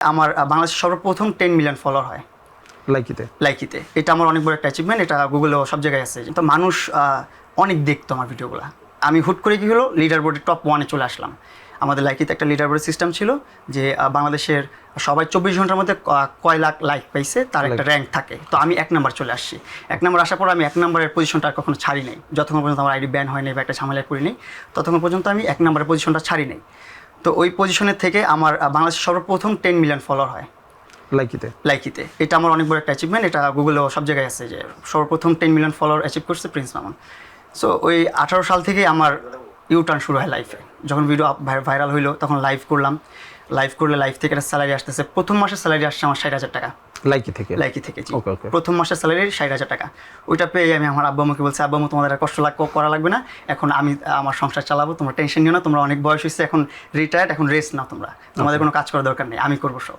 আমার বাংলাদেশের সর্বপ্রথম 10 মিলিয়ন ফলোয়ার হয় লাইকিতে। এটা আমার অনেক বড় একটা অ্যাচিভমেন্ট। এটা গুগলেও সব জায়গায় আছে। তো মানুষ অনেক দেখতো আমার ভিডিওগুলো। আমি হুট করে কি হলো, লিডার বোর্ডে টপ 1-এ চলে আসলাম। আমাদের লাইকিতে একটা লিডার বোর্ডের সিস্টেম ছিল যে বাংলাদেশের সবাই 24 ঘন্টার মধ্যে কয় লাখ লাইক পাইছে তার একটা র্যাঙ্ক থাকে। তো আমি 1 নাম্বার চলে আসছি। 1 নাম্বার আসার পর আমি 1 নাম্বারের পজিশনটা আর কখনো ছাড়ি নাই। যতক্ষণ পর্যন্ত আমার আইডি ব্যান হয় নাই বা একটা ঝামেলা করি নাই, ততক্ষণ পর্যন্ত আমি 1 নাম্বারের পজিশনটা ছাড়ি নাই। তো ওই পজিশনের থেকে আমার বাংলাদেশের সর্বপ্রথম 10 মিলিয়ন ফলোয়ার হয় লাইকিতে। এটা আমার অনেক বড় একটা অ্যাচিভমেন্ট। এটা গুগলেও সব জায়গায় আছে যে সর্বপ্রথম 10 মিলিয়ন ফলোয়ার অ্যাচিভ করছে প্রিন্স মামুন। সো ওই 18 সাল থেকে আমার ইউটার্ন শুরু হয় লাইফে। যখন ভিডিও ভাইরাল হইলো তখন লাইভ করলাম। লাইভ করলে লাইভ থেকে একটা স্যালারি আসতেছে। প্রথম মাসের স্যালারি আসছে আমার 60,000 টাকা লাইকি থেকে। প্রথম মাসের স্যালারি 60,000 টাকা। ওইটা পেয়ে আমি আমার আব্বু আম্মুকে বলছি, আব্বু আম্মু তোমাদের আর কষ্ট করা লাগবে না, এখন আমি আমার সংসার চালাবো, তোমরা টেনশন নিও না, তোমরা অনেক বয়স হয়েছে, এখন রিটায়ার্ড, এখন রেস্ট নাও, তোমাদের কোনো কাজ করার দরকার নেই, আমি করবো সব।